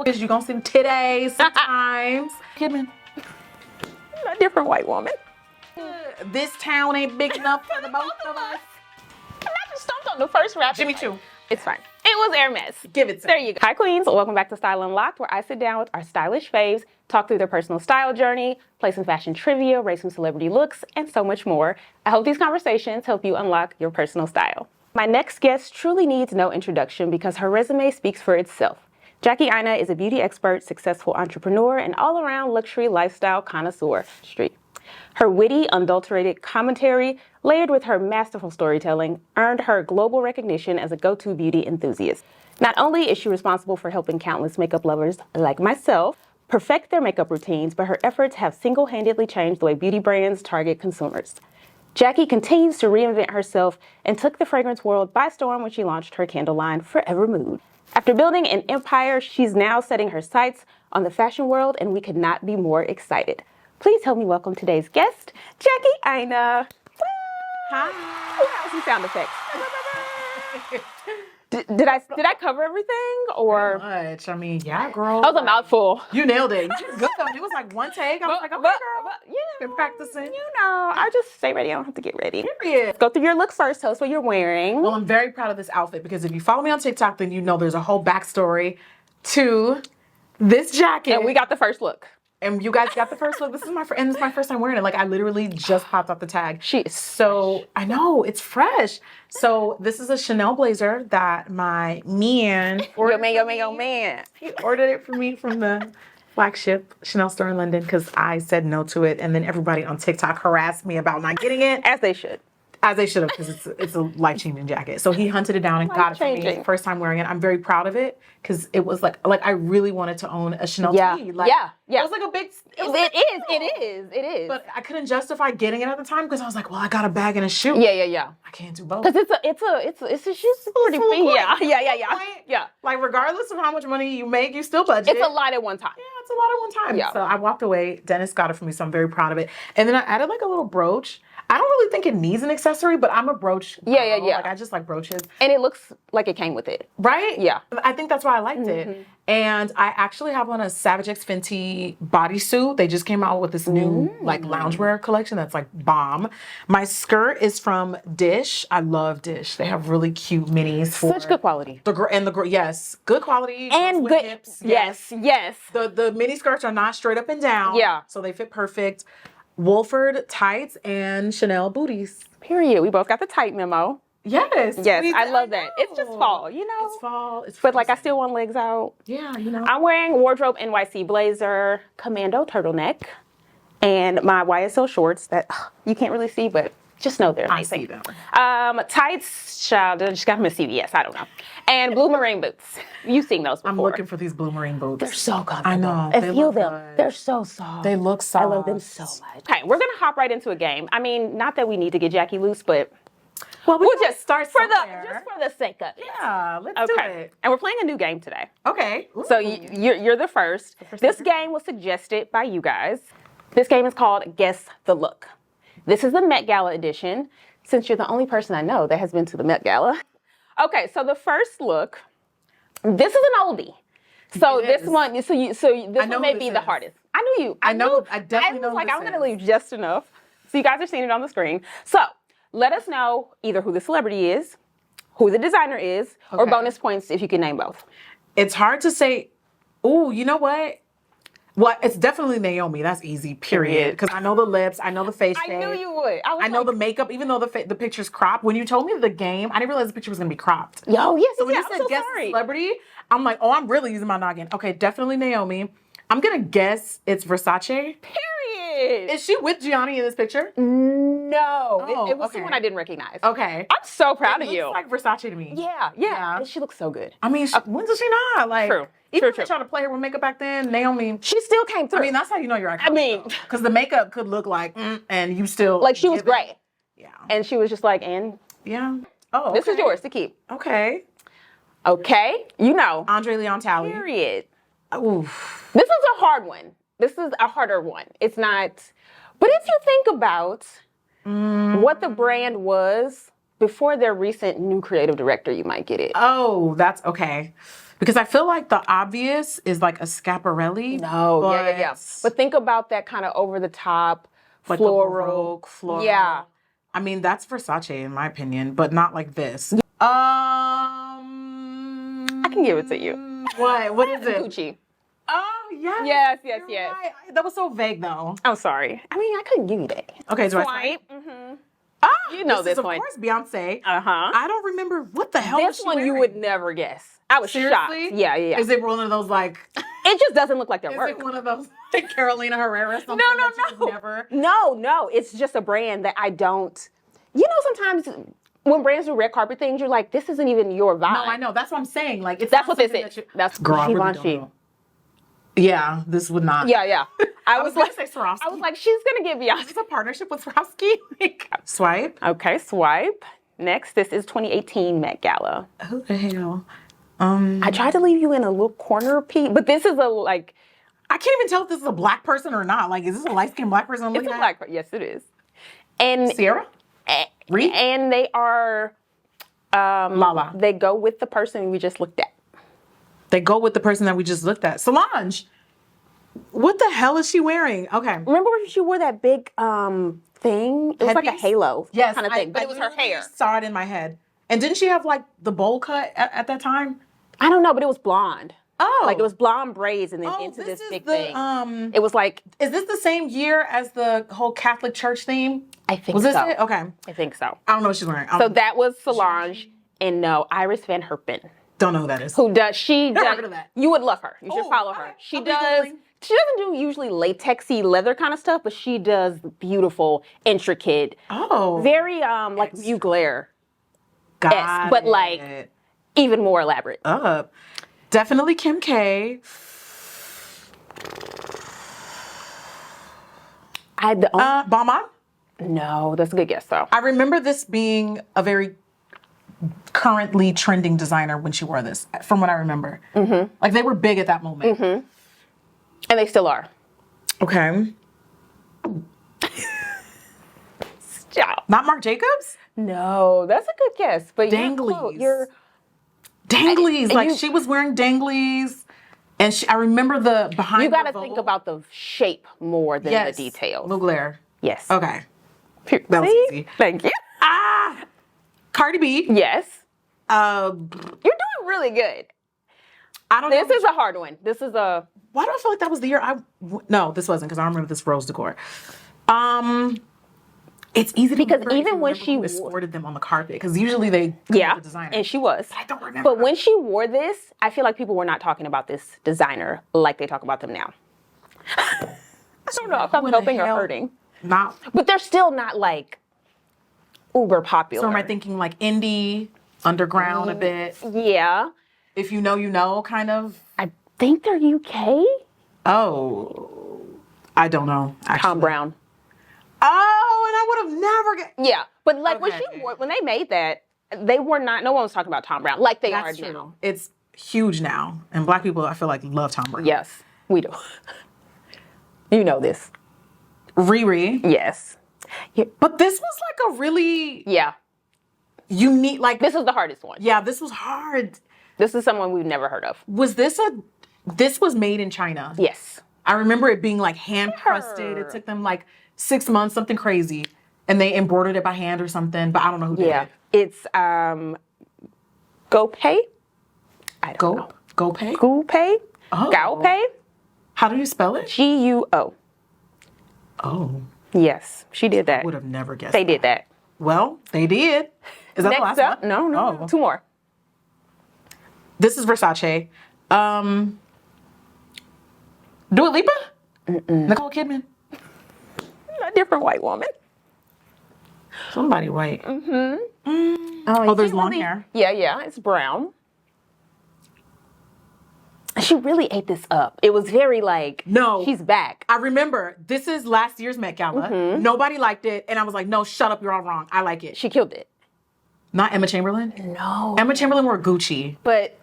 because you're gonna see titties sometimes. Kidman. A different white woman. This town ain't big enough for the both of us. I just stomped on the first rap. Jimmy Choo. It's fine. It was Hermes. Give it to There you go. Hi, queens. Welcome back to Style Unlocked, where I sit down with our stylish faves, talk through their personal style journey, play some fashion trivia, rate some celebrity looks, and so much more. I hope these conversations help you unlock your personal style. My next guest truly needs no introduction because her resume speaks for itself. Jackie Aina is a beauty expert, successful entrepreneur, and all-around luxury lifestyle connoisseur. Her witty, unadulterated commentary, layered with her masterful storytelling, earned her global recognition as a go-to beauty enthusiast. Not only is she responsible for helping countless makeup lovers like myself perfect their makeup routines, but her efforts have single-handedly changed the way beauty brands target consumers. Jackie continues to reinvent herself and took the fragrance world by storm when she launched her candle line, FORVR Mood. After building an empire, she's now setting her sights on the fashion world, and we could not be more excited. Please help me welcome today's guest, Jackie Aina. Hi. How's some sound effects? Did I cover everything or? Pretty much. I mean, yeah, girl. That was a mouthful. You nailed it. You did good though. It was like one take. I was like, okay, girl. Been practicing. I just stay ready. I don't have to get ready. Period. Go through your look first. Tell us what you're wearing. Well, I'm very proud of this outfit because if you follow me on TikTok, then you know there's a whole backstory to this jacket. And we got the first look. And you guys got the first look. This is my first time wearing it. Like I literally just popped off the tag. She is so I know it's fresh. So this is a Chanel blazer that my man Your man. He ordered it for me from the flagship Chanel store in London because I said no to it, and then everybody on TikTok harassed me about not getting it, As they should. as they should have, because it's a life-changing jacket. So he hunted it down and got it for me. First time wearing it. I'm very proud of it because it was like I really wanted to own a Chanel tee. Like, yeah. It was like a big. It is. But I couldn't justify getting it at the time because I was like, well, I got a bag and a shoe. Yeah. I can't do both. Because it's a she's pretty big. Yeah. Like regardless of how much money you make, you still budget. It's a lot at one time. Yeah, it's a lot at one time. Yeah. So I walked away. Dennis got it for me, so I'm very proud of it. And then I added like a little brooch. I don't really think it needs an accessory, but I'm a brooch girl. Yeah. Like I just like brooches. And it looks like it came with it. Right? Yeah. I think that's why I liked it. And I actually have on a Savage X Fenty bodysuit. They just came out with this new like loungewear collection that's like bomb. My skirt is from Dish. I love Dish. They have really cute minis. Such good quality. Yes, good quality. And with good hips. Yes. The mini skirts are not straight up and down. Yeah. So they fit perfect. Wolford tights and Chanel booties. Period. We both got the tight memo. Yes. I love that. It's just fall, you know? It's fall. But like I still want legs out. Yeah, you know. I'm wearing Wardrobe NYC blazer, commando turtleneck, and my YSL shorts that you can't really see, but just know they're amazing. I see them. Tights, child, I just got them at CVS, I don't know. And blue marine boots. You've seen those before. I'm looking for these blue marine boots. They're so comfortable. I know. I feel them. Good. They're so soft. They look soft. I love them so much. Okay, we're gonna hop right into a game. I mean, not that we need to get Jackie loose, but we'll just start for somewhere. the sake of it. Yeah, let's do it. And we're playing a new game today. Okay. So you're the first. This game was suggested by you guys. This game is called Guess the Look. This is the MetGala edition, since you're the only person I know that has been to the MetGala. Okay, so the first look, this is an oldie. So It this is. one, this one may be the hardest. I knew you. I definitely know I was like, who I'm this gonna leave is. just enough. So you guys are seeing it on the screen. So let us know either who the celebrity is, who the designer is, or Okay. bonus points if you can name both. It's hard to say. Ooh, you know what? Well, it's definitely Naomi. That's easy, period. Because I know the lips, I know the face I shape. knew you would. I know the makeup, even though the picture's cropped. When you told me the game, I didn't realize the picture was going to be cropped. Yo, yes, So when yeah, you I'm said so guess sorry. celebrity, I'm like, oh, I'm really using my noggin. Okay, definitely Naomi. I'm going to guess it's Versace. Period. Is she with Gianni in this picture? No, it was okay. someone I didn't recognize. Okay. I'm so proud of It you. looks like Versace to me. Yeah. And she looks so good. I mean, when does she not? Like, True. Even if True. they try to play her with makeup back then, Naomi. She still came through. I mean, that's how you know you're iconic. I mean- because the makeup could look like, and you still like she was give it. great. Yeah. And she was just like, and Yeah. Oh, this is okay. yours to keep. Okay. Okay. You know. Andre Leon Talley. Period. Oof. This is a hard one. This is a harder one. It's not. But if you think about what the brand was before their recent new creative director, you might get it. Oh, that's okay. Because I feel like the obvious is like a Schiaparelli. No, yeah. But think about that kind of over the top, like the floral. Baroque, floral. Yeah. I mean, that's Versace in my opinion, but not like this. I can give it to you. What is it? Gucci. Oh, yes. Yes. Right. That was so vague though. I'm sorry. I mean, I couldn't give you that. Okay, so Swipe. You know this this is, one. Of course, Beyonce. Uh-huh. I don't remember what the hell was This she one you wearing? would never guess. I was Seriously? shocked. Yeah. Is it one of those like? It just doesn't look like their Is work. it one of those like Carolina Herrera? Something No. that you would never. No. It's just a brand that I don't. You know, sometimes when brands do red carpet things, you're like, this isn't even your vibe. No, I know. That's what I'm saying. Like, it's That's not what this something is. that That's Girl, I really don't Givenchy. know. Yeah, this would not. Yeah. I was gonna like, say Swarovski. I was like, she's gonna get Is Beyonce. this a partnership with Swarovski? Like, swipe. Okay, swipe. Next, this is 2018 Met Gala. Who the hell? I tried to leave you in a little corner piece, but this is a like. I can't even tell if this is a black person or not. Like, is this a light-skinned black person? I'm It's looking a at? black. Yes, it is. And Sierra? Reed? and they are. Lala. They go with the person we just looked at. They go with the person that we just looked at. Solange. What the hell is she wearing? Okay. Remember when she wore that big thing? It was like a Headpiece? halo Yes, kind of thing, but it was her literally hair. Saw it in my head. And didn't she have like the bowl cut at that time? I don't know, but it was blonde. Oh. Like it was blonde braids and then Oh, into this this is big the, thing. It was like, Is this the same year as the whole Catholic Church theme? I think Was this so. it? Okay. I think so. I don't know what she's wearing. So that was Solange, and no, Iris Van Herpen, Don't know who that is. who does she Never does heard of that. you would love her. You should Oh, follow okay. her. She I'll be does. Googling. She doesn't do usually latexy leather kind of stuff, but she does beautiful, intricate, Oh. very like Mugler, Got but like it. even more elaborate. Up. Definitely Kim K. I had the Balmain? no, that's a good guess though. I remember this being a very currently trending designer when she wore this, from what I remember. Mm-hmm. Like they were big at that moment. Mm-hmm. And they still are. Okay. Stop. Not Marc Jacobs? No, that's a good guess. But Danglies. You're Danglies. Like you- she was wearing danglies. And I remember the behind you got the to think vocal. about the shape more than Yes. the details. Mugler. Yes. Okay. That was easy. Thank you. Cardi B. Yes. Uh, You're doing really good. I don't This know. is a hard one. This is a Why do I feel like that was the year No, this wasn't because I don't remember this rose decor. It's easy to Because remember if even you when remember she who escorted them on the carpet because usually they come with yeah, the designer. and she was. I don't remember. But when she wore this, I feel like people were not talking about this designer like they talk about them now. I don't know if I'm Who in the helping or hell- hurting, Not. but they're still not like uber popular. So am I thinking like indie, underground a bit? Yeah, If you know, you know, kind of. I think they're UK. Oh, I don't know. Actually. Tom Brown. Oh, and I would have never get. Yeah, but like when Okay. she wore, when they made that, they were not. No one was talking about Tom Brown like they That's are true. now. It's huge now, and black people I feel like love Tom Brown. Yes, we do. You know this. Riri. Yes. But this was like a really Yeah. unique. Like This is the hardest one. yeah, this was hard. This is someone we've never heard of. Was this a? This was made in China. Yes. I remember it being like hand crusted. Sure. It took them like 6 months, something crazy, and they embroidered it by hand or something. But I don't know who did Yeah. it. It's GoPay. I don't know. GoPay. GoPay. Oh. GoPay. How do you spell it? GUO. Oh, Yes, she did that. would have never guessed. They did that. Well, they did. Is that the last Next up, one? no, Oh. 2 more. This is Versace. Dua Lipa? Nicole Kidman? A different white woman. Somebody white. Oh, there's long hair. Yeah, it's brown. She really ate this up. It was very like, No. she's back. I remember this is last year's Met Gala. Nobody liked it, and I was like, no, shut up, you're all wrong. I like it. She killed it. Not Emma Chamberlain? No. Emma Chamberlain wore Gucci. But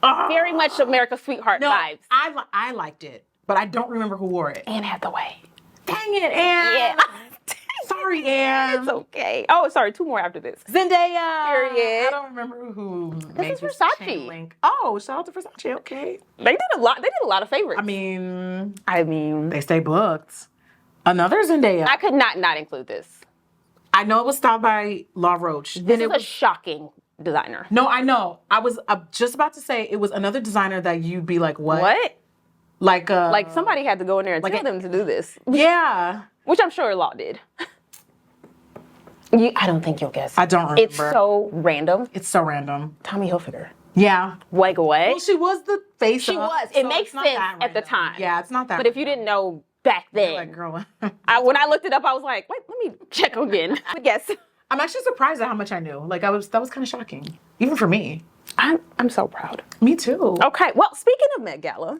very much America's Sweetheart No, vibes. I liked it, but I don't remember who wore it. Anne Hathaway. Dang it, Anne. Yeah. Sorry. Sorry, Anne. It's okay. Oh, sorry, 2 more after this. Zendaya. Period. I don't remember who made is this Versace. chain link. Oh, shout out to Versace. Okay. They did a lot of favorites. I mean, they they stay booked. Another Zendaya. I could not include this. I know it was styled by Law Roach. This is a shocking designer. No, I know. I was just about to say it was another designer that you'd be like, what? What? Like Somebody had to go in there and tell them to do this. Yeah. Which I'm sure Law did. I don't think you'll guess. I don't remember. It's so random. It's so random. Tommy Hilfiger. Yeah. Like what? Well, she was the face. She of, was. so It makes it's not sense that at the random. time. Yeah, it's not that. But if you didn't know back then, like, girl. when I looked it up, I was like, wait, let me check again. But yes. I'm actually surprised at how much I knew. Like that was kind of shocking, even for me. I'm so proud. Me too. Okay, well, speaking of Met Gala,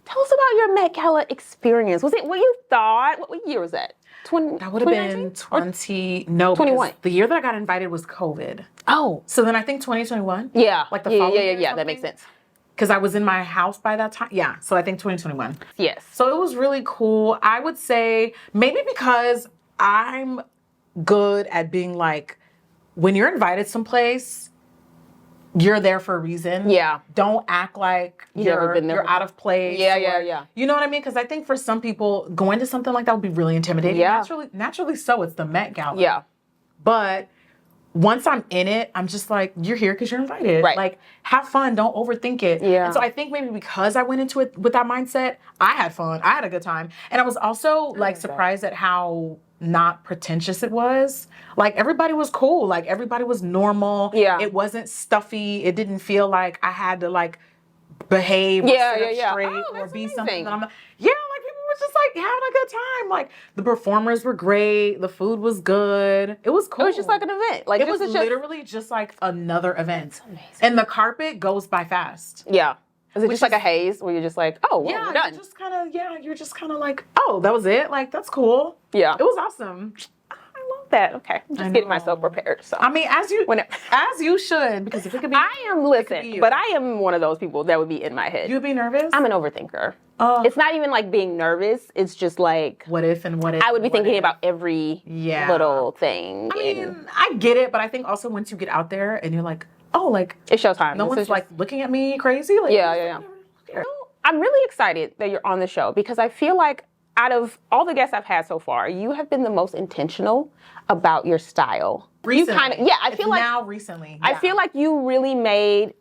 tell us about your Met Gala experience. Was it what you thought? What year was that? That would have been 21. The year that I got invited was COVID. Oh. So then I think 2021. Yeah. Like the following year or That something? makes sense. Because I was in my house by that time. Yeah. So I think 2021. Yes. So it was really cool. I would say maybe because I'm good at being like, when you're invited someplace, you're there for a reason. Yeah. Don't act like never been there you're before. out of place. Yeah. You know what I mean? Because I think for some people, going to something like that would be really intimidating. Yeah. Naturally so. It's the Met Gala. Yeah. But once I'm in it, I'm just like, you're here because you're invited. Right. Like, have fun. Don't overthink it. Yeah. And so I think maybe because I went into it with that mindset, I had fun. I had a good time. And I was also like surprised at how not pretentious it was. Like everybody was cool. Like everybody was normal. Yeah. It wasn't stuffy. It didn't feel like I had to like behave or sit up straight Oh, or that's be amazing. something that I'm not. Yeah, like people were just like having a good time. Like the performers were great. The food was good. It was cool. It was just like an event. Like It was literally just like another event. amazing. And the carpet goes by fast. Yeah. Is it Which just like is- a haze where you're just like, oh, well, Yeah, we're done? you're just kind of like, oh, that was it? Like, that's cool. Yeah. It was awesome. I love that. Okay. I'm just getting myself prepared. So I mean, as you should, because if it could be, I am, be listen, you. but I am one of those people that would be in my head. you'd be nervous? I'm an overthinker. Oh. It's not even like being nervous. It's just like, What if and what if? I would be what thinking if? about every Yeah. little thing. I and mean, I get it, but I think also once you get out there and you're like, oh, like, it's showtime. no This one's is like looking at me crazy. Like, Yeah. I'm really excited that you're on the show because I feel like out of all the guests I've had so far, you have been the most intentional about your style. Recently. You kind of, I feel like now recently. I yeah. feel like you really made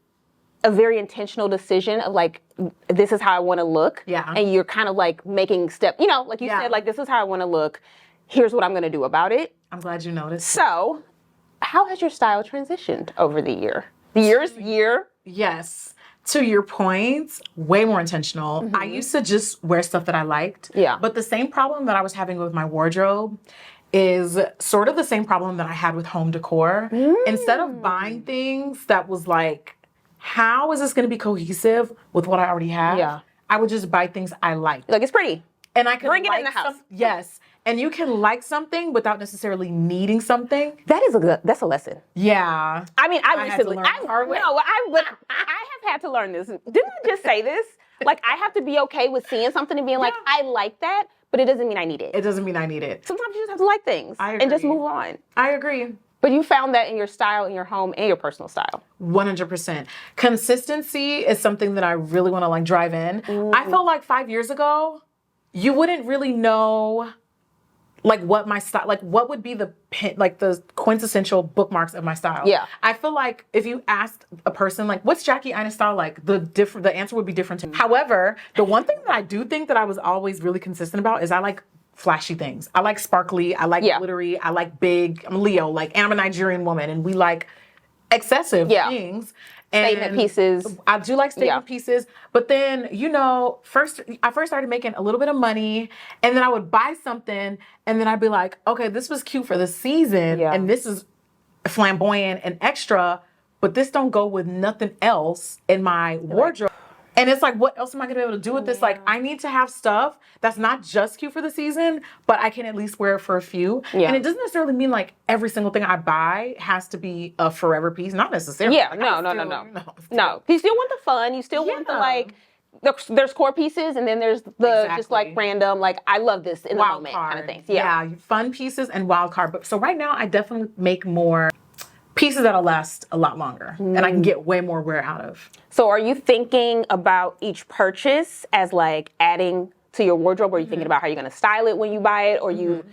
a very intentional decision of like, this is how I want to look. Yeah. And you're kind of like making like you Yeah. said, like, this is how I want to look. Here's what I'm going to do about it. I'm glad you noticed. So, how has your style transitioned over the year? Year? Yes. To your point, way more intentional. I used to just wear stuff that I liked. Yeah. But the same problem that I was having with my wardrobe is sort of the same problem that I had with home decor. Instead of buying things that was like, how is this going to be cohesive with what I already have? Yeah. I would just buy things I liked. Like, it's pretty. And I could Bring it like in the house. Yes. And you can like something without necessarily needing something. That's a lesson. Yeah. I mean, I had to recently, learn the hard way. I have had to learn this. Didn't I just say this? Like, I have to be okay with seeing something and being like, I like that, but it doesn't mean I need it. It doesn't mean I need it. Sometimes you just have to like things I and just agree. move on. I agree. But you found that in your style, in your home, and your personal style. 100%. Consistency is something that I really want to like drive in. I felt like 5 years ago, you wouldn't really know like what my style, like what would be the quintessential bookmarks of my style. Yeah. I feel like if you asked a person like, what's Jackie Aina style like? The answer would be different to me. However, the one thing that I do think that I was always really consistent about is I like flashy things. I like sparkly. I like glittery. I like big. I'm a Leo. Like, and I'm a Nigerian woman, and we like excessive things. Statement pieces. I do like statement pieces, but then, I first started making a little bit of money, and then I would buy something, and then I'd be like, okay, this was cute for the season, and this is flamboyant and extra, but this don't go with nothing else in my wardrobe. And it's like, what else am I gonna be able to do with this? Like, I need to have stuff that's not just cute for the season, but I can at least wear it for a few. Yeah. And it doesn't necessarily mean like every single thing I buy has to be a forever piece. Not necessarily. Yeah, Like, no. I still- No. You still want the fun. You still want the like there's core pieces, and then there's the just like Exactly. random, like, I love this in the Wild moment card kind of things. Yeah. fun pieces and wild card. But so right now, I definitely make more pieces that'll last a lot longer, and I can get way more wear out of. So are you thinking about each purchase as like adding to your wardrobe, or are you thinking about how you're going to style it when you buy it, or you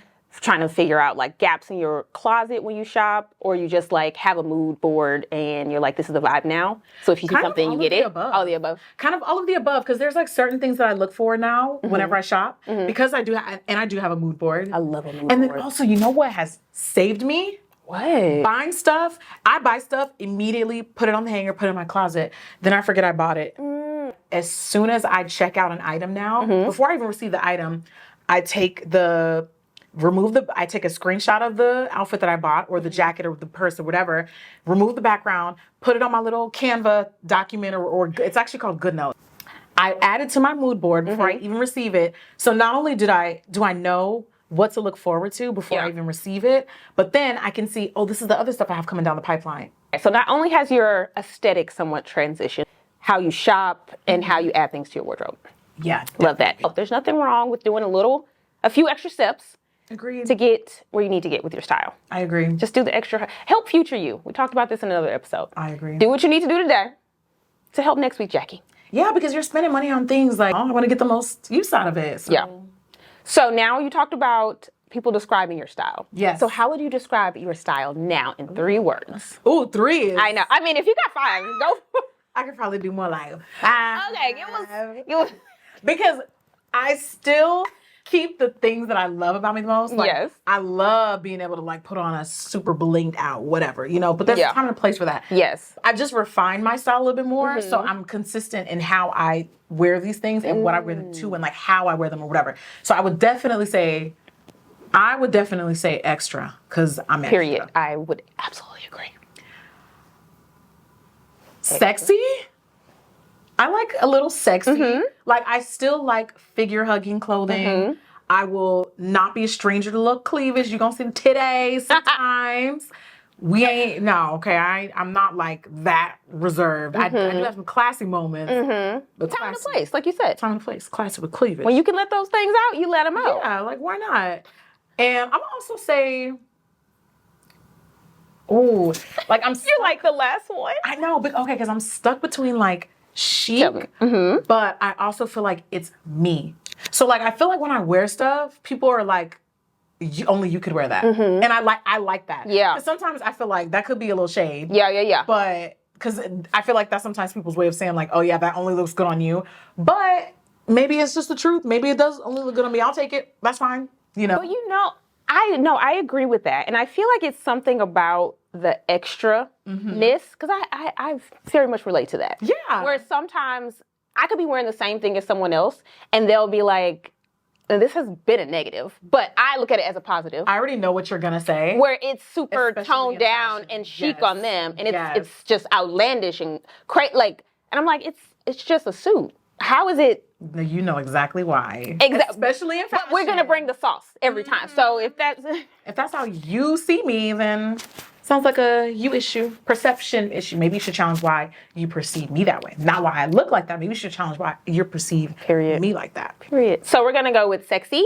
trying to figure out like gaps in your closet when you shop, or you just like have a mood board and you're like, this is the vibe now? So if you see Kind of something, all you of get the it. above. All the above. Kind of all of the above, because there's like certain things that I look for now whenever I shop, because I do, and I do have a mood board. I love a mood And board. then also, you know what has saved me? What? Buying stuff. I buy stuff immediately, put it on the hanger, put it in my closet. Then I forget I bought it. As soon as I check out an item now, before I even receive the item, I take I take a screenshot of the outfit that I bought, or the jacket, or the purse, or whatever, remove the background, put it on my little Canva document, or it's actually called GoodNote. I add it to my mood board before I even receive it. So not only do I know what to look forward to before I even receive it, but then I can see, oh, this is the other stuff I have coming down the pipeline. So not only has your aesthetic somewhat transitioned, how you shop and how you add things to your wardrobe. Yeah. Love that. There's nothing wrong with doing a few extra steps Agreed. to get where you need to get with your style. I agree. Just do the extra. Help future you. We talked about this in another episode. I agree. Do what you need to do today to help next week, Jackie. Yeah, because you're spending money on things like, oh, I want to get the most use out of it. So. Yeah. So now you talked about people describing your style. Yes. So how would you describe your style now in 3 words? Ooh, 3 is. I know. I mean, if you got 5, go. I could probably do more like 5. Okay, give us. Because I still keep the things that I love about me the most. Like, Yes. I love being able to like put on a super blinged out whatever, but there's a time and a place for that. Yes. I just refined my style a little bit more, so I'm consistent in how I wear these things and what I wear them to, and like how I wear them or whatever. So I would definitely say extra, because I'm extra. Period. I would absolutely agree. Sexy? I like a little sexy. Like, I still like figure hugging clothing. I will not be a stranger to look cleavage. You're gonna see the titties sometimes. I'm not like that reserved. I do have some classy moments. But Time and a place, like you said. Time and place. Classy with cleavage. When you can let those things out, you let them out. Yeah, like, why not? And I'm also say, oh, like I'm You're like the last one. I know, but okay, because I'm stuck between like chic, but I also feel like it's me. So like, I feel like when I wear stuff, people are like, only you could wear that, and I like that. Yeah. Because sometimes I feel like that could be a little shade. Yeah. But because I feel like that's sometimes people's way of saying like, oh yeah, that only looks good on you. But maybe it's just the truth. Maybe it does only look good on me. I'll take it. That's fine. But I agree with that. And I feel like it's something about the extra-ness, because I very much relate to that. Yeah. Where sometimes I could be wearing the same thing as someone else, and they'll be like, and this has been a negative, but I look at it as a positive. I already know what you're gonna say. Where it's super Especially toned in down fashion. and chic Yes. on them, and Yes. it's just outlandish and crazy. Like, and I'm like, it's just a suit. How is it? You know exactly why. Exactly. Especially in fashion. But we're gonna bring the sauce every time. So if that's how you see me, then sounds like a you issue, perception issue. Maybe you should challenge why you perceive me that way, not why I look like that. Maybe you should challenge why you perceive me like that. Period. So we're gonna go with sexy.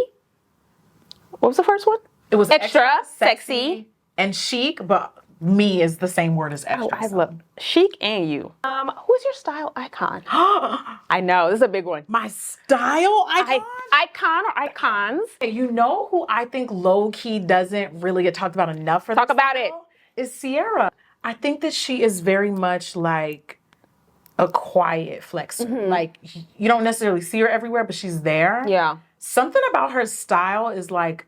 What was the first one? It was extra sexy, and chic, but me is the same word as extra. I love chic and you. Who's your style icon? I know, this is a big one. My style icon? Icon or icons? You know who I think low-key doesn't really get talked about enough for Talk about it. Is Sierra. I think that she is very much like a quiet flexer. Like, you don't necessarily see her everywhere, but she's there. Yeah. Something about her style is like,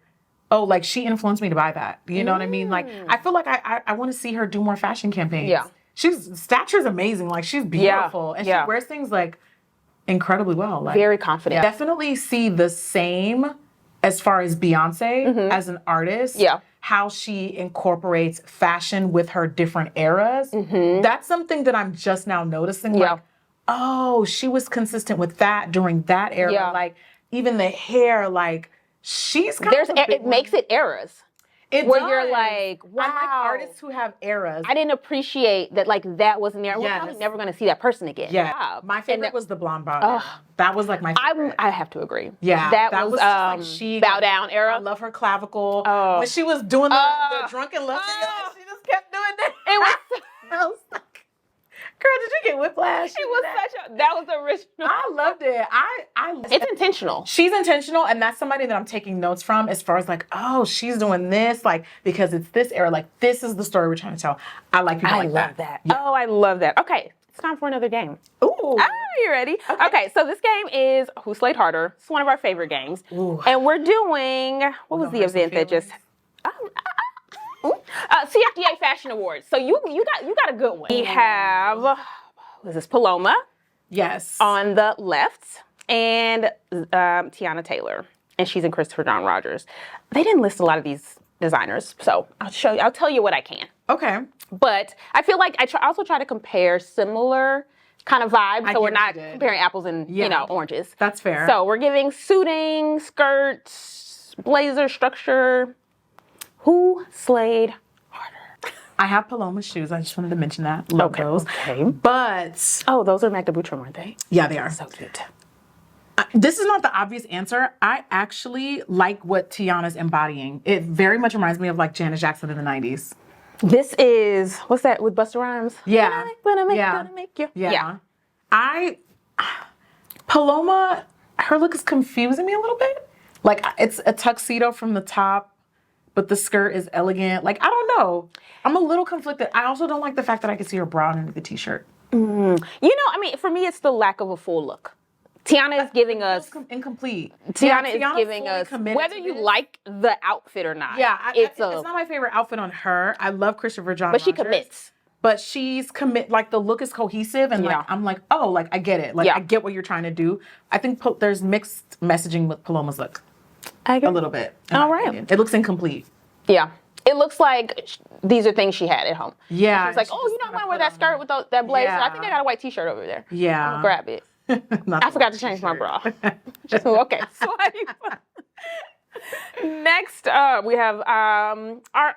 oh, like she influenced me to buy that. You know what I mean? Like, I feel like I want to see her do more fashion campaigns. Yeah. Stature's amazing. Like, she's beautiful. And she wears things like incredibly well. Like, very confident. Definitely see the same as far as Beyonce as an artist. Yeah. How she incorporates fashion with her different eras. That's something that I'm just now noticing. Yeah. Like, oh, she was consistent with that during that era. Yeah. Like, even the hair, like, she's kind of It makes it eras. It where does. you're like, wow. I like artists who have eras. I didn't appreciate that, like, that wasn't there. We're Yes. probably never going to see that person again. Yeah. My favorite was the blonde bob. That was like my favorite. I have to agree. Yeah. That was just like she. bow down era. I love her clavicle. When she was doing the drunken left, she just kept doing that. It was. I was like, girl, did you get whiplash? It was that was original. I loved it. It's intentional. She's intentional, and that's somebody that I'm taking notes from as far as like, oh, she's doing this, like, because it's this era, like, this is the story we're trying to tell. I like people like that. I love that. Yeah. Oh, I love that. Okay, it's time for another game. Ooh. You ready? Okay, so this game is Who Slayed Harder. It's one of our favorite games. Ooh. And we're doing, what was the event that just... CFDA Fashion Awards. So you got a good one. We have, what is this, Paloma Yes. on the left, and Tiana Taylor, and she's in Christopher John Rogers. They didn't list a lot of these designers, so I'll tell you what I can. Okay. But I feel like I also try to compare similar kind of vibes, so we're not comparing apples and oranges. That's fair. So we're giving suiting, skirts, blazer structure. Who slayed harder? I have Paloma shoes. I just wanted to mention that. Love those. Okay. But Those are Magda Butrym, aren't they? yeah, they are. So cute. This is not the obvious answer. I actually like what Tiana's embodying. It very much reminds me of like Janet Jackson in the 90s. This is, what's that with Busta Rhymes? Yeah. Gonna make you. Yeah. Paloma, her look is confusing me a little bit. Like, it's a tuxedo from the top, but the skirt is elegant. Like, I don't know. I'm a little conflicted. I also don't like the fact that I can see her bra under the t-shirt. For me, it's the lack of a full look. Tiana is giving us... incomplete. Tiana is giving us, whether you like the outfit or not. Yeah, it's not my favorite outfit on her. I love Christopher John But she Rogers, commits. But she's like the look is cohesive and like I'm like, oh, like I get it. Like I get what you're trying to do. I think there's mixed messaging with Paloma's look. I agree. A little bit. All right. It looks incomplete. Yeah. It looks like these are things she had at home. Yeah. She's like, oh, I want to wear that skirt with that blazer. Yeah. I think I got a white t-shirt over there. Yeah. I'll grab it. I forgot to change my bra. Okay. Next up, we have our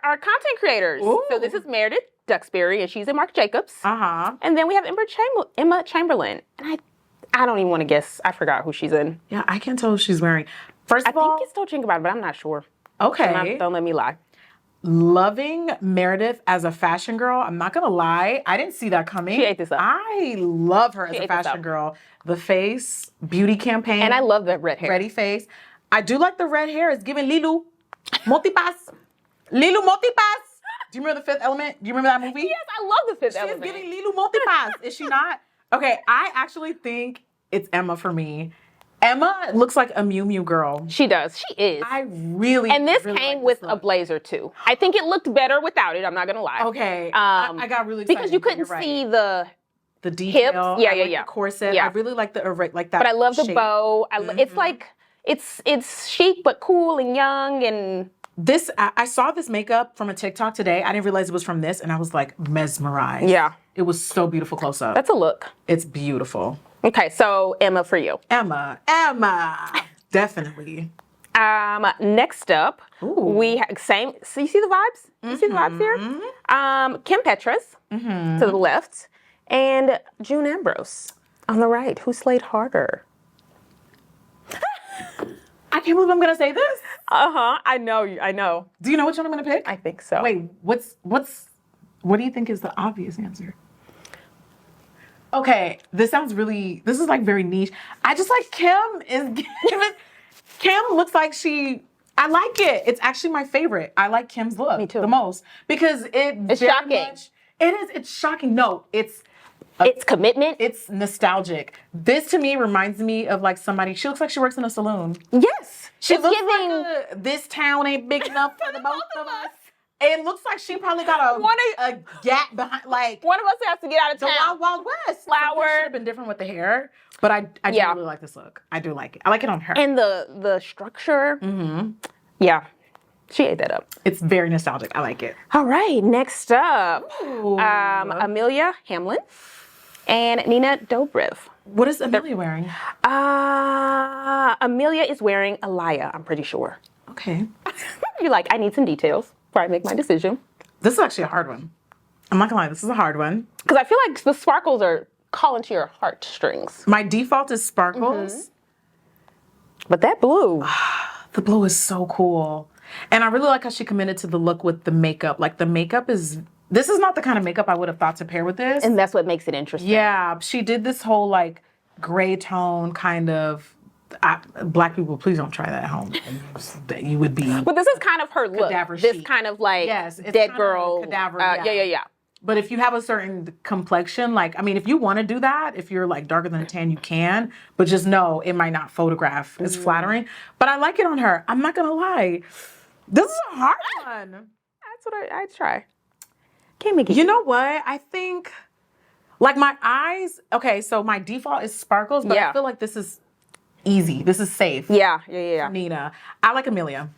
content creators. Ooh. So this is Meredith Duxbury, and she's in Marc Jacobs. And then we have Emma Chamberlain. And I don't even want to guess. I forgot who she's in. Yeah, I can't tell who she's wearing. First of all, I think it's Dolce & Gabbana, but I'm not sure. Okay. Don't let me lie. Loving Meredith as a fashion girl. I'm not gonna lie, I didn't see that coming. She ate this up. I love her as a fashion girl. The face, beauty campaign. And I love the red hair. Ready face. I do like the red hair. It's giving Lilu. Motipas. Lilu Motipas. Do you remember The Fifth Element? Do you remember that movie? Yes, I love The Fifth Element. She's giving Lilu Motipas. Is she not? Okay, I actually think it's Emma for me. Emma looks like a Miu Miu girl. She does. She is. And this really came like with this a blazer too. I think it looked better without it. I'm not gonna lie. Okay. I got really excited because you couldn't see the detail. Hips. Yeah, The corset. Yeah. I really like the like that. But I love the shape. bow. It's like it's chic but cool and young and. This I saw this makeup from a TikTok today. I didn't realize it was from this, and I was like mesmerized. Yeah. It was so beautiful close up. That's a look. It's beautiful. Okay, so Emma for you. Emma, definitely. Next up, we have same. So you see the vibes? You see the vibes here? Kim Petras to the left, and June Ambrose on the right. Who slayed harder? I can't believe I'm gonna say this. I know. Do you know which one I'm gonna pick? I think so. Wait, what do you think is the obvious answer? Okay, this is like very niche. I just like Kim looks like I like it. It's actually my favorite. I like Kim's look. Me too. The most. Because it's shocking. It's shocking. No, it's commitment. It's nostalgic. This to me reminds me of like somebody, she looks like she works in a saloon. Yes. She looks like this town ain't big enough for the both of us. It looks like she probably got a gap behind, like one of us has to get out of town. The Wild Wild West. Flower. Should have been different with the hair, but I do really like this look. I do like it. I like it on her. And the structure. Yeah, she ate that up. It's very nostalgic. I like it. All right, next up, Amelia Hamlin and Nina Dobrev. What is Amelia wearing? Amelia is wearing Alaya, I'm pretty sure. Okay. You're like, I need some details. before I make my decision. This is actually a hard one. I'm not gonna lie, this is a hard one. Because I feel like the sparkles are calling to your heartstrings. My default is sparkles. But that blue. The blue is so cool. And I really like how she committed to the look with the makeup. Like the makeup is, this is not the kind of makeup I would have thought to pair with this. And that's what makes it interesting. Yeah, she did this whole like gray tone kind of, black people, please don't try that at home. You would be. But this is kind of her look. Cadaver This chic. kind of like Yes, it's dead kind of girl. cadaver, Yeah. But if you have a certain complexion, like, I mean, if you want to do that, if you're like darker than a tan, you can. But just know it might not photograph as flattering. But I like it on her. I'm not going to lie. This is a hard one. That's what I'd try. Can't make it. You know what? I think, like, my eyes, okay, so my default is sparkles, but I feel like this is easy. This is safe. Yeah. Nina. I like Amelia.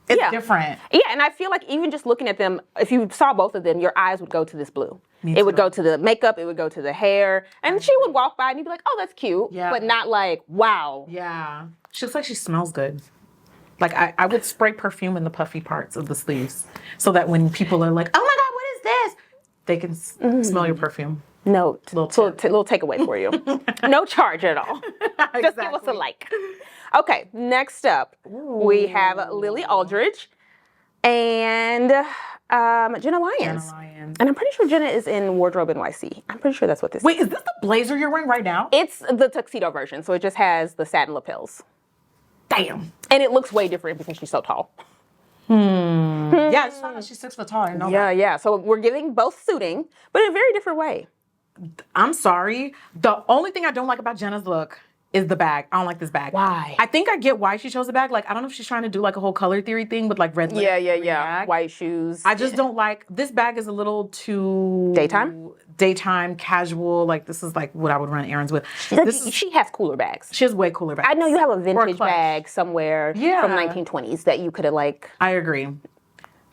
It's different. Yeah, and I feel like even just looking at them, if you saw both of them, your eyes would go to this blue. Me It would too. go to the makeup, it would go to the hair, and she would walk by and you'd be like, oh, that's cute, but not like, wow. Yeah. She looks like she smells good. Like, I would spray perfume in the puffy parts of the sleeves so that when people are like, oh my God, what is this? They can smell your perfume. No, Little little takeaway for you. No charge at all. Just give us a like. Okay, next up, we have Lily Aldridge and Jenna Lyons. And I'm pretty sure Jenna is in Wardrobe NYC. I'm pretty sure that's what this Wait, is this the blazer you're wearing right now? It's the tuxedo version, so it just has the satin lapels. Damn. And it looks way different because she's so tall. Yeah, it's not that she's 6 foot tall. I know that. Yeah. So we're giving both suiting, but in a very different way. I'm sorry. The only thing I don't like about Jenna's look is the bag. I don't like this bag. Why? I think I get why she chose the bag. Like, I don't know if she's trying to do like a whole color theory thing with like red lip. Yeah. White shoes. I just don't like, this bag is a little too... Daytime, casual. Like, this is like what I would run errands with. She has cooler bags. She has way cooler bags. I know you have a vintage clutch. bag somewhere from 1920s that you could have like... I agree.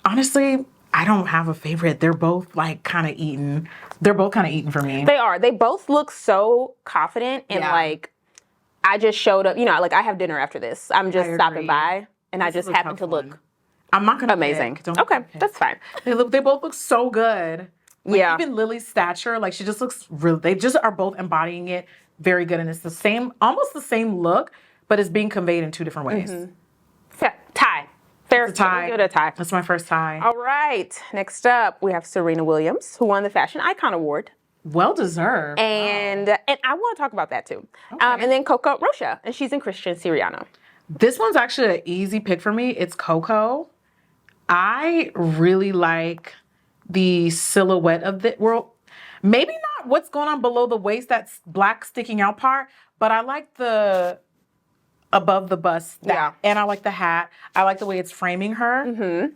Honestly, I don't have a favorite. They're both like kind of eaten. They're both kind of eaten for me. They are. They both look so confident and like, I just showed up, like I have dinner after this. I'm just stopping by and I just happen to look I'm not gonna amazing. Pick. Okay, that's fine. They both look so good. Like, Yeah. Even Lily's stature, like she just looks really, they just are both embodying it very good. And it's the same, almost the same look, but it's being conveyed in two different ways. Tie. Fair. It's a tie. Give it a tie. That's my first tie. All right. Next up, we have Serena Williams, who won the Fashion Icon Award. Well deserved. And I want to talk about that too. And then Coco Rocha, and she's in Christian Siriano. This one's actually an easy pick for me. It's Coco. I really like the silhouette of the world. Maybe not what's going on below the waist, that's black sticking out part, but I like the above the bust. And I like the hat. I like the way it's framing her.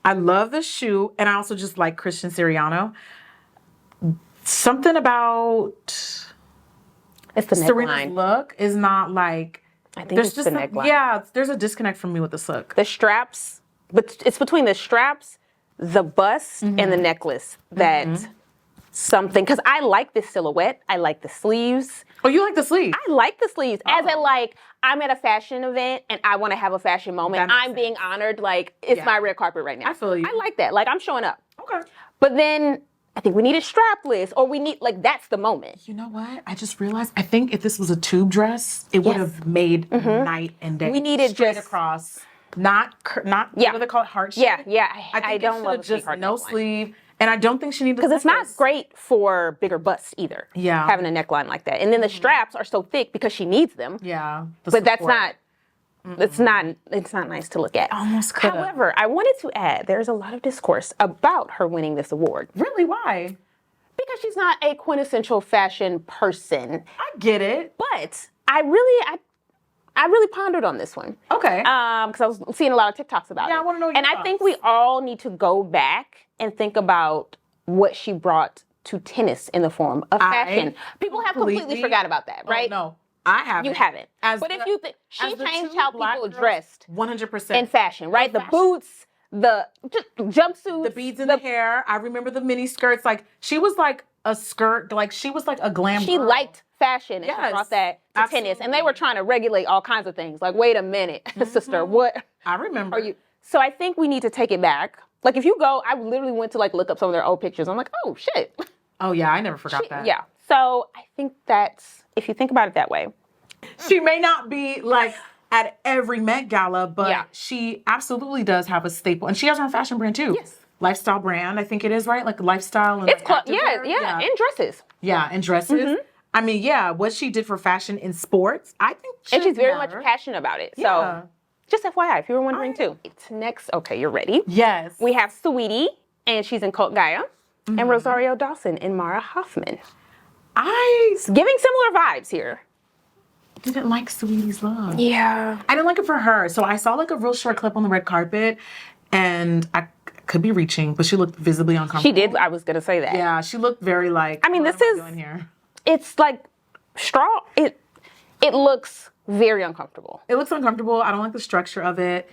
I love the shoe. And I also just like Christian Siriano. Something about It's the Serena's neckline. look is not like, I think it's the neckline. Yeah, there's a disconnect from me with this look. The straps, but it's between the straps, the bust, and the necklace that something, because I like this silhouette. I like the sleeves. Oh, you like the sleeve? I like the sleeves. As in, like, I'm at a fashion event and I want to have a fashion moment. I'm being honored. Like, it's my red carpet right now. I feel you. I like that. Like, I'm showing up. Okay. But then I think we need a strapless, or we need, like, that's the moment. You know what? I just realized, I think if this was a tube dress, it would have made night and day. We needed straight just across. Not what do they call it? Heart shape? Yeah. I think don't love it should have just no neckline. sleeve. And I don't think she needed Because it's not great for bigger busts either. Yeah. Having a neckline like that. And then the straps are so thick because she needs them. Yeah. But that's not, it's not nice to look at. Almost could have. However, I wanted to add, there's a lot of discourse about her winning this award. Really? Why? Because she's not a quintessential fashion person. I get it. But I really pondered on this one. Okay. Because I was seeing a lot of TikToks about it. Yeah, I want to know your And I thoughts. think we all need to go back and think about what she brought to tennis in the form of fashion. People have completely forgot about that, right? Oh, no, I haven't. You haven't. But if you think, she changed how people dressed 100%. in fashion, right? The boots, the jumpsuits. The beads in the hair. I remember the mini skirts. Like, she was like a skirt. Like, she was like a glam She girl. liked fashion and she Yes, brought that to tennis. And they were trying to regulate all kinds of things. Like, wait a minute, sister, what I remember. are you? So I think we need to take it back Like if you go, I literally went to like look up some of their old pictures. I'm like, oh shit. Oh yeah, I never forgot that. Yeah. So I think that's, if you think about it that way. She may not be like at every Met Gala, but Yeah. she absolutely does have a staple. And she has her own fashion brand too. Yes. Lifestyle brand, I think it is, right? Like lifestyle and It's like yeah, and dresses. Yeah, and dresses. I mean, yeah, what she did for fashion in sports, I think And she's very much matter. passionate about it. Yeah. So just FYI, if you were wondering too. Next, okay, you're ready. Yes. We have Sweetie, and she's in Cult Gaia, and Rosario Dawson in Mara Hoffman. I Giving similar vibes here. didn't like Sweetie's look. Yeah. I didn't like it for her. So I saw like a real short clip on the red carpet, and I could be reaching, but she looked visibly uncomfortable. She did. I was going to say that. Yeah, she looked very like, I mean, what this am I is- doing here? It's like straw. It looks very uncomfortable. It looks uncomfortable. I don't like the structure of it.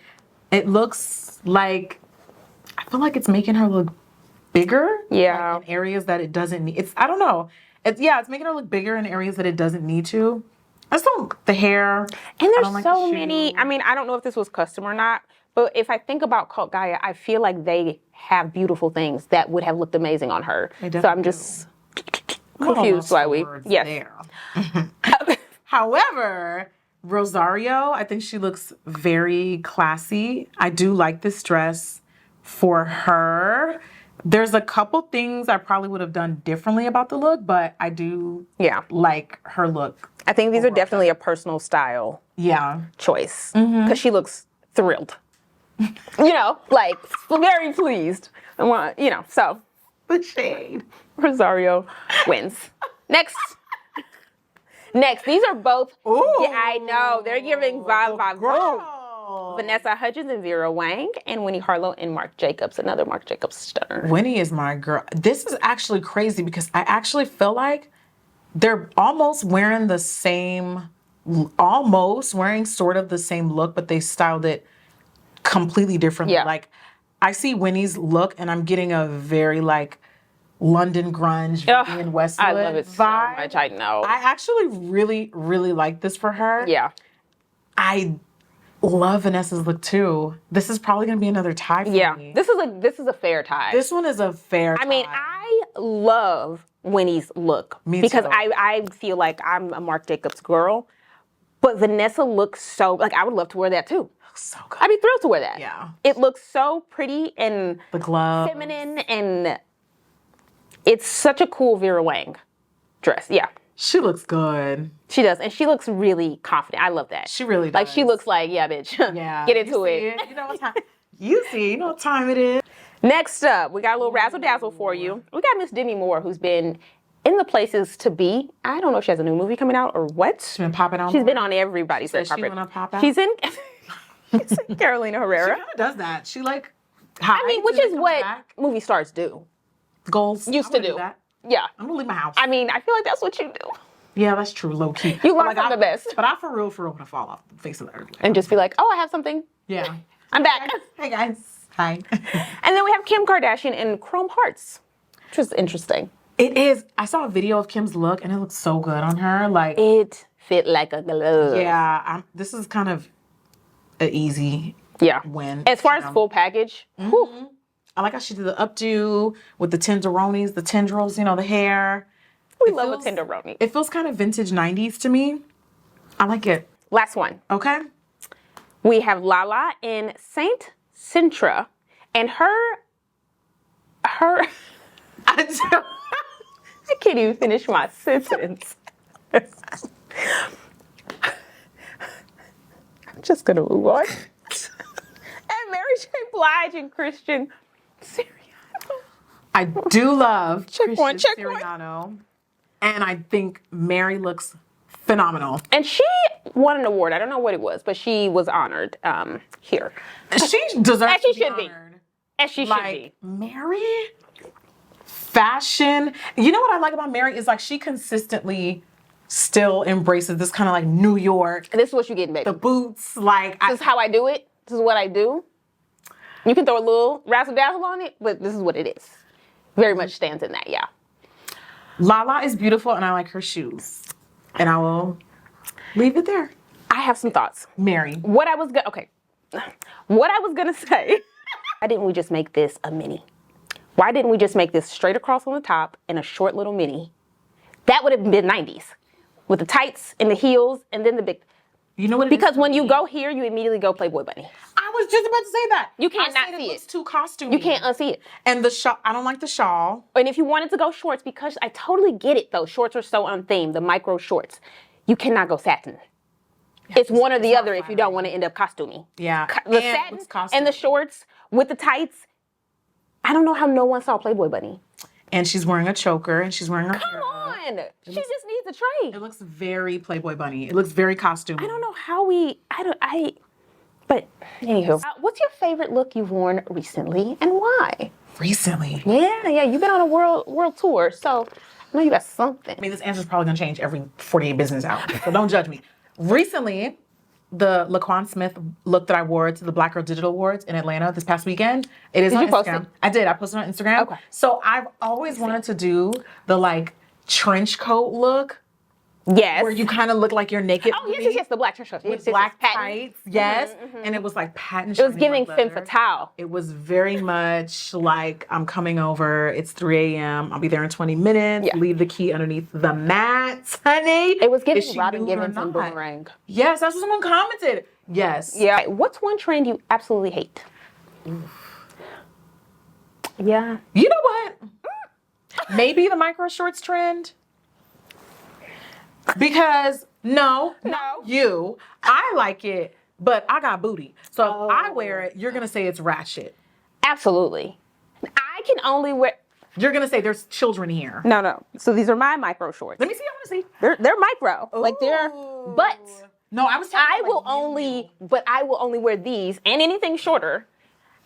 It looks like, I feel like it's making her look bigger. Yeah. Like in areas that it doesn't need. I don't know. It's making her look bigger in areas that it doesn't need to. I just don't, the hair. And I there's don't like so the many. shoe. I mean, I don't know if this was custom or not, but if I think about Cult Gaia, I feel like they have beautiful things that would have looked amazing on her. They So I'm definitely just Not confused enough slightly. words Yes. there. However, Rosario, I think she looks very classy. I do like this dress for her. There's a couple things I probably would have done differently about the look, but I do Yeah. like her look. I think these are definitely a personal style Yeah. choice because she looks thrilled. Like very pleased. So The shade. Rosario wins. Next, these are both. Ooh. Yeah, I know. They're giving vibe. Girl. Vanessa Hudgens and Vera Wang, and Winnie Harlow and Marc Jacobs, another Marc Jacobs stunner. Winnie is my girl. This is actually crazy because I actually feel like they're almost wearing the same, almost wearing sort of the same look, but they styled it completely differently. Yeah. Like, I see Winnie's look and I'm getting a very like London grunge, Ugh, Vivienne Westwood I love it so vibe. much. I know. I actually really, really like this for her. Yeah. I love Vanessa's look too. This is probably gonna be another tie for Yeah. me. This is a fair tie. This one is a fair tie. I mean, I love Winnie's look Me because too. I feel like I'm a Marc Jacobs girl, but Vanessa looks so like I would love to wear that too. so good. I'd be thrilled to wear that. Yeah. It looks so pretty and The glove. feminine, and it's such a cool Vera Wang dress. Yeah, She looks good. she does, and she looks really confident. I love that. She really does. Like she looks like, yeah, bitch. Yeah. Get into You see it. You know what time? You know what time it is. Next up, we got a little razzle dazzle for you. We got Miss Demi Moore, who's been in the places to be. I don't know if she has a new movie coming out or what. She's been popping on. She's been on everybody's red she carpet. wanna pop out? She's in Carolina She Herrera. kind of does that. She like. I mean, which is what back. movie stars do. Goals Used I'm to gonna do. that. Yeah. I'm gonna leave my house. I mean, I feel like that's what you do. Yeah, that's true. Low key. You But, learn from the best. But I for real want to fall off the face of the earth. And just be like, oh, I have something. Yeah. I'm back. Hey guys. Hi. And then we have Kim Kardashian in Chrome Hearts, which was interesting. It is. I saw a video of Kim's look and it looks so good on her. Like, It fit like a glove. yeah. This is kind of an easy Yeah. win. As far as you know. full package, whew, I like how she did the updo with the tenderonis, the tendrils, the hair. we It love a feels- tenderoni. It feels kind of vintage 90s to me. I like it. Last one. Okay. We have Lala in Saint Sintra, and her. I can't even finish my sentence. I'm just gonna move on. And Mary J. Blige and Christian Siriano. I do love Check one, Christian check one. Siriano. And I think Mary looks phenomenal. And she won an award. I don't know what it was, but she was honored here. She deserves As she to should be. honored. As she should Like, be. Mary, fashion. You know what I like about Mary is like she consistently still embraces this kind of like New York, This is what you're getting, baby. the boots. Like, This is how I do it. This is what I do. You can throw a little razzle dazzle on it, but this is what it is. Very much stands in that, yeah. Lala is beautiful and I like her shoes. And I will leave it there. I have some thoughts. Mary. What I was gonna say Why didn't we just make this a mini? Why didn't we just make this straight across on the top and a short little mini? That would have been 90s. With the tights and the heels and then the big... You know what? Because when you go here, you immediately go Playboy Bunny. I was just about to say that. You can't not see it. Looks too costumey. You can't unsee it. And the shawl, I don't like the shawl. And if you wanted to go shorts, because I totally get it though, shorts are so unthemed, the micro shorts. You cannot go satin. Yeah, it's one or the other if you don't want to end up costumey. Yeah. The satin and the shorts with the tights. I don't know how no one saw Playboy Bunny. And she's wearing a choker and she's wearing her Come on. She just needs a tray. It looks very Playboy Bunny. It looks very costumey. I don't know how but anywho. What's your favorite look you've worn recently and why? Recently? Yeah. You've been on a world tour, so I know you got something. I mean, this answer's probably gonna change every 48 business hours, so don't judge me. Recently, the Laquan Smith look that I wore to the Black Girl Digital Awards in Atlanta this past weekend. It is on you post Instagram. it? I did. I posted it on Instagram. Okay. So I've always wanted to do the like trench coat look. Yes. Where you kind of look like you're naked. Oh, yes, the black trench coat. With black tights, yes. And it was like patent. It was giving femme fatale. It was very much like, I'm coming over, it's 3 a.m., I'll be there in 20 minutes, leave the key underneath the mat, honey. It was giving Robin Givens and Boomerang. Yes, that's what someone commented. Yes. Yeah. What's one trend you absolutely hate? Yeah. You know what? Maybe the micro shorts trend. Because no, you. I like it, but I got booty. So if I wear it, you're gonna say it's ratchet. Absolutely. I can only wear. You're gonna say there's children here. No. So these are my micro shorts. Let me see. I want to see. They're micro. Ooh. Like they're. But no, I was. I will only wear these and anything shorter.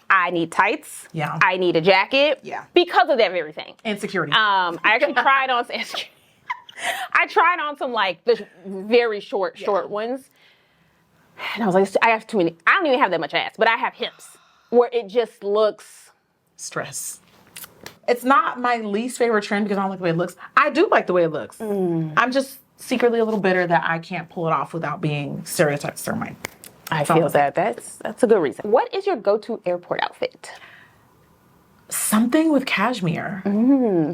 I need tights. Yeah. I need a jacket. Yeah. Because of that very thing. Insecurity. I actually tried on. I tried on some like the very short ones. And I was like, I have too many. I don't even have that much ass, but I have hips where it just looks. Stress. It's not my least favorite trend because I don't like the way it looks. I do like the way it looks. I'm just secretly a little bitter that I can't pull it off without being stereotyped thermite. I feel that. That's a good reason. What is your go-to airport outfit? Something with cashmere.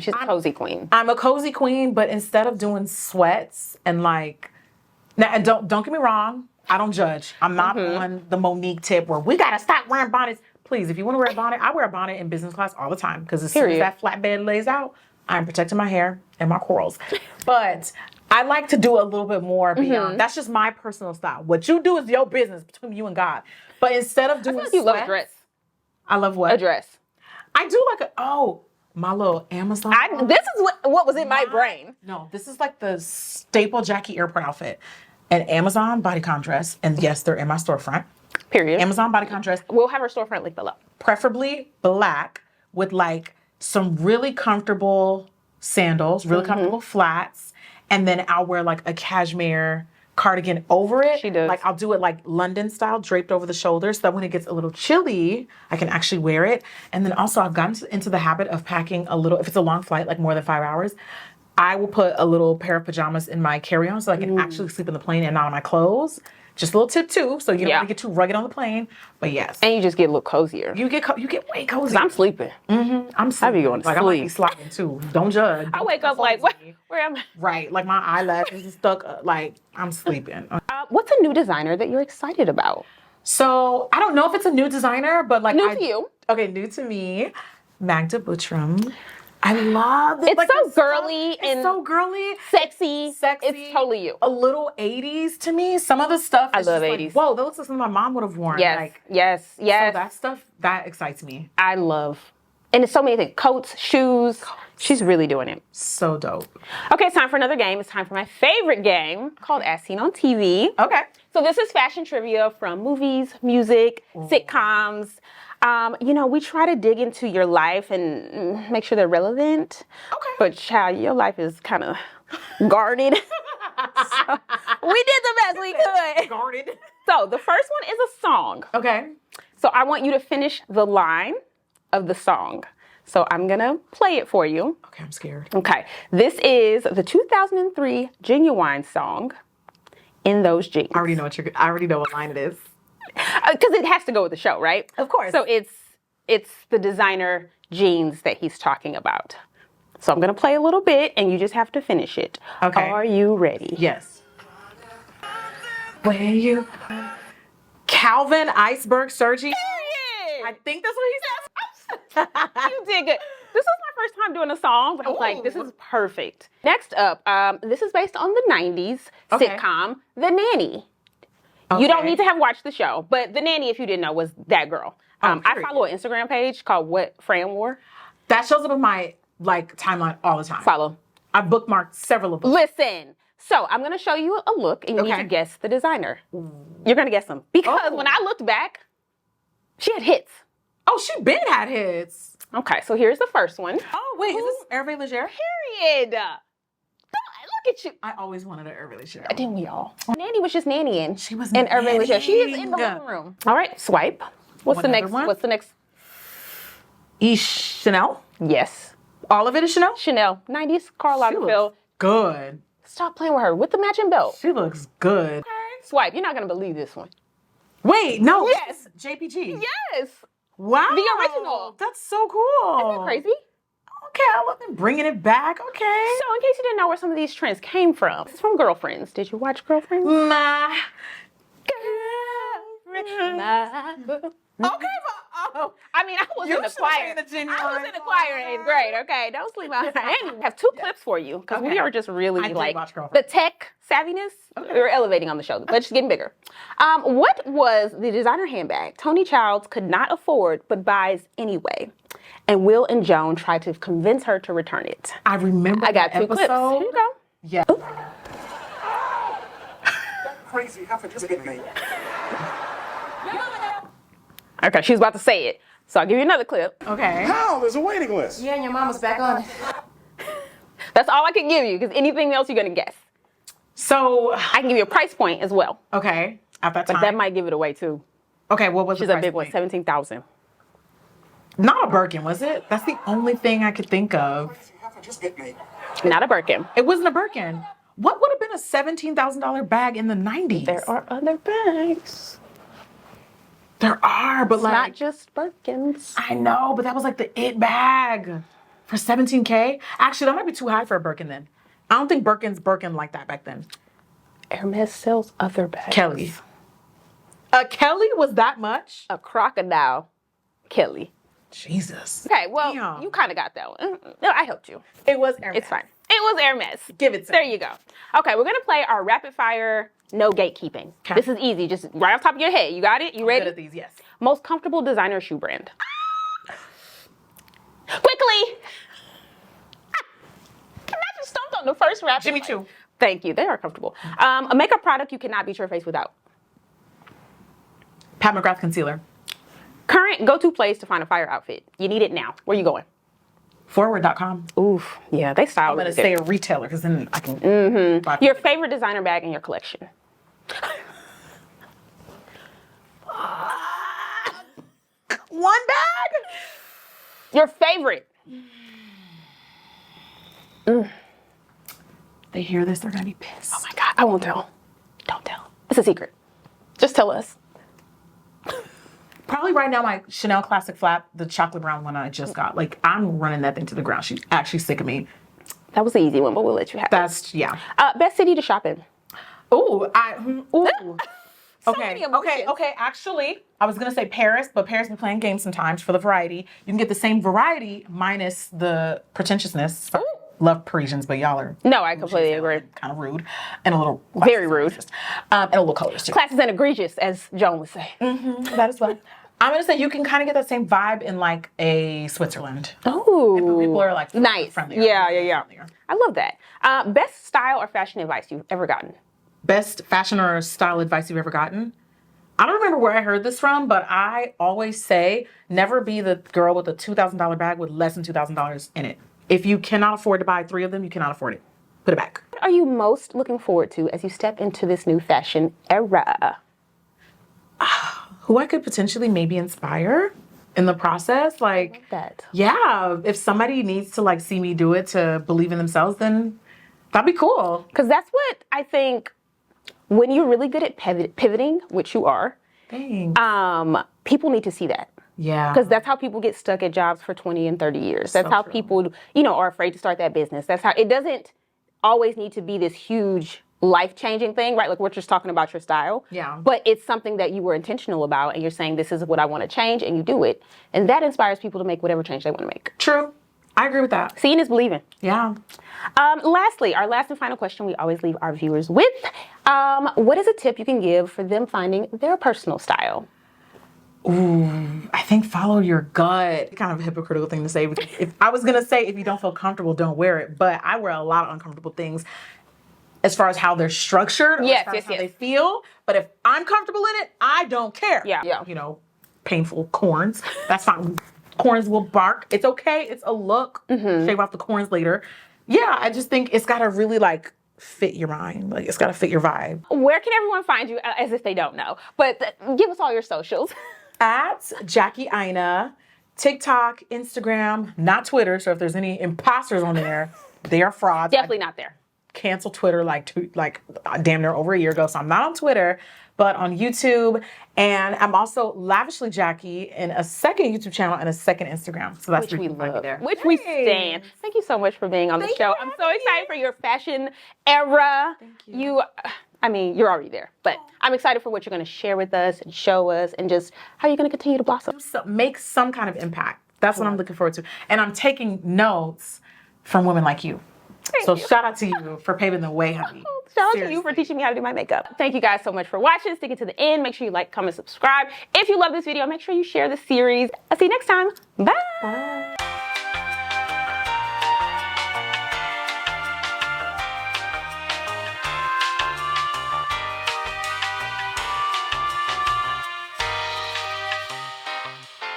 She's a cozy queen. I'm a cozy queen, but instead of doing sweats and like, now, and don't get me wrong, I don't judge. I'm not on the Monique tip where we gotta stop wearing bonnets. Please, if you want to wear a bonnet, I wear a bonnet in business class all the time because as soon as that flatbed lays out, I'm protecting my hair and my corals. But I like to do a little bit more beyond. That's just my personal style. What you do is your business between you and God. But instead of doing sweats, you love a dress. I love what? A dress. I do like my little Amazon. This is what was in my brain. No, this is like the staple Jackie airport outfit. An Amazon bodycon dress. And yes, they're in my storefront. Period. Amazon bodycon dress. We'll have our storefront link below. Preferably black with like some really comfortable sandals, really comfortable flats. And then I'll wear like a cashmere cardigan over it. She does. Like I'll do it like London style, draped over the shoulders, so that when it gets a little chilly, I can actually wear it. And then also I've gotten into the habit of packing a little, if it's a long flight, like more than 5 hours, I will put a little pair of pajamas in my carry-on so I can actually sleep in the plane and not on my clothes. Just a little tip too, so you don't want to get too rugged on the plane. But yes. And you just get a little cozier. You get way cozy. 'Cause I'm sleeping. I'm sleeping. I be going to like, sleep. I might be sliding too. Don't judge. I wake up like, what? Where am I? Right, like my eyelashes is stuck, like I'm sleeping. What's a new designer that you're excited about? So I don't know if it's a new designer, but like New to you. Okay, new to me. Magda Buttram. I love it. It's like so girly and so girly. Sexy. It's totally you. A little 80s to me. Some of the stuff I is love just 80s. Like, whoa, that looks like something my mom would have worn. Yes. Like, yes. So that stuff, that excites me. I love. And it's so many things. Coats, shoes. She's really doing it. So dope. Okay, it's time for another game. It's time for my favorite game called As Seen on TV. Okay. So this is fashion trivia from movies, music, sitcoms. We try to dig into your life and make sure they're relevant. Okay. But child, your life is kind of guarded. So we did the best we could. Guarded. So the first one is a song. Okay. So I want you to finish the line of the song. So I'm going to play it for you. Okay, I'm scared. Okay. This is the 2003 Genuine song, In Those Jeans. I already know what line it is. Because it has to go with the show, right? Of course. So it's it's the designer jeans that he's talking about. So I'm going to play a little bit and you just have to finish it. Okay. Are you ready? Yes. Where you? Calvin Iceberg Sergi. I think that's what he says. You did good. This is my first time doing a song, but I was like, this is perfect. Next up, this is based on the 90s sitcom, The Nanny. Okay. You don't need to have watched the show, but The Nanny, if you didn't know, was that girl. I follow an Instagram page called What Fran Wore. That shows up in my timeline all the time. Follow. I bookmarked several of them. Listen. So I'm going to show you a look, and you need to guess the designer. You're going to guess them. Because when I looked back, she had hits. Oh, she been had hits. Okay, so here's the first one. Oh, wait, is this Hervé Leger? Period. Look at you. I always wanted an Hervé Leger. Didn't we all? Nanny was just nannying. She was in Hervé Leger. She is nannying. in the living room. All right, swipe. What's the next one? What's the next? Chanel? Yes. All of it is Chanel? Chanel. 90s Karl Lagerfeld. Good. Stop playing with her. With the matching belt. She looks good. Okay. Swipe. You're not going to believe this one. Wait, no. Yes. JPG. Yes. Wow. The original. That's so cool. Isn't that crazy? Okay, I love them bringing it back. Okay. So in case you didn't know where some of these trends came from, it's from Girlfriends. Did you watch Girlfriends? My girlfriend. Okay, but I mean, I was in the choir. I was in the choir in 8th grade. Okay, don't sleep on that. Anyway, I have two clips for you because we are just really like the tech savviness. We're elevating on the show, but just getting bigger. What was the designer handbag Tony Childs could not afford but buys anyway? And Will and Joan tried to convince her to return it. I remember. I got two clips. Here you go. Yeah. Crazy heifer just hit me. Okay, she was about to say it. So I'll give you another clip. Okay. How? There's a waiting list. Yeah, and your mama's back on it. That's all I can give you, because anything else you're going to guess. So I can give you a price point as well. okay, at that time. But that might give it away too. Okay, what was She's the a price big one, point? 17,000. Not a Birkin, was it? That's the only thing I could think of. Crazy heifer just hit me. Not a Birkin. It wasn't a Birkin. What would have been a $17,000 bag in the 90s? There are other bags. There are, but It's not just Birkins. I know, but that was like the it bag for $17K. Actually, that might be too high for a Birkin then. I don't think Birkin like that back then. Hermes sells other bags. Kelly. Kelly was that much? A crocodile Kelly. Jesus. Okay, well, Damn. you kind of got that one. No, I helped you. It was Hermes. It's fine. It was Hermes. Give it to There me. you go. Okay, we're going to play our rapid fire no gatekeeping. Okay. This is easy. Just right off the top of your head. You got it? You ready? Good at these, yes. Most comfortable designer shoe brand. Quickly! I just stumped on the first rapid Jimmy fire. Choo. Thank you. They are comfortable. A makeup product you cannot beat your face without. Pat McGrath concealer. Current go-to place to find a fire outfit. You need it now. Where you going? FORVR.com. Oof. Yeah, they style I'm going to it. say a retailer because then I can buy Your favorite designer bag in your collection. one bag. Your favorite. They hear this, they're going to be pissed. Oh my God, I won't tell. Don't tell. It's a secret. Just tell us. Probably right now my Chanel Classic Flap, the chocolate brown one I just got. Like, I'm running that thing to the ground. She's actually sick of me. That was the easy one, but we'll let you have it. That's, yeah. Best city to shop in. Ooh, ooh. many emotions. Okay. Actually, I was gonna say Paris, but Paris be playing games sometimes for the variety. You can get the same variety minus the pretentiousness. Sorry. Love Parisians, but y'all are No, I completely agree. kind of rude and a little Very rude. and a little colors too. Classes and egregious, as Joan would say. That is well. I'm gonna say you can kind of get that same vibe in like a Switzerland. Oh, People are like nice. friendlier. Yeah. I love that. Best style or fashion advice you've ever gotten? Best fashion or style advice you've ever gotten? I don't remember where I heard this from, but I always say never be the girl with a $2,000 bag with less than $2,000 in it. If you cannot afford to buy 3 of them, you cannot afford it. Put it back. What are you most looking forward to as you step into this new fashion era? Who I could potentially maybe inspire in the process. Like, That. yeah, if somebody needs to like see me do it to believe in themselves, then that'd be cool. Because that's what I think when you're really good at pivoting, which you are, Thanks. people need to see that. Yeah. Because that's how people get stuck at jobs for 20 and 30 years. That's So how true. people, are afraid to start that business. That's how it doesn't always need to be this huge life-changing thing, right? Like we're just talking about your style. Yeah. But it's something that you were intentional about and you're saying this is what I want to change and you do it. And that inspires people to make whatever change they want to make. True. I agree with that. Seeing is believing. Yeah. Lastly, our last and final question we always leave our viewers with. What is a tip you can give for them finding their personal style? I think follow your gut. Kind of a hypocritical thing to say. Because if I was gonna say if you don't feel comfortable, don't wear it. But I wear a lot of uncomfortable things as far as how they're structured, or Yes, as far as yes, how yes. they feel. But if I'm comfortable in it, I don't care. Yeah. Painful corns. That's fine. Corns will bark. It's okay. It's a look. Shave off the corns later. Yeah, I just think it's gotta really fit your mind. Like it's gotta fit your vibe. Where can everyone find you, as if they don't know? But give us all your socials. At Jackie Aina, TikTok, Instagram, not Twitter. So if there's any imposters on there, they are frauds. Definitely not there. Canceled Twitter damn near over a year ago. So I'm not on Twitter, but on YouTube. And I'm also Lavishly Jackie in a second YouTube channel and a second Instagram. So that's Which where we you can find me love. there. Which we stand. Thank you so much for being on the Thank show. you for I'm so having excited for your fashion era. Thank you. You're already there, but I'm excited for what you're going to share with us and show us and just how you're going to continue to blossom. So make some kind of impact. That's what I'm looking forward to. And I'm taking notes from women like you. So shout out to you for paving the way, honey. Shout out to you for teaching me how to do my makeup. Thank you guys so much for watching. Stick it to the end. Make sure you like, comment, subscribe. If you love this video, make sure you share the series. I'll see you next time. Bye.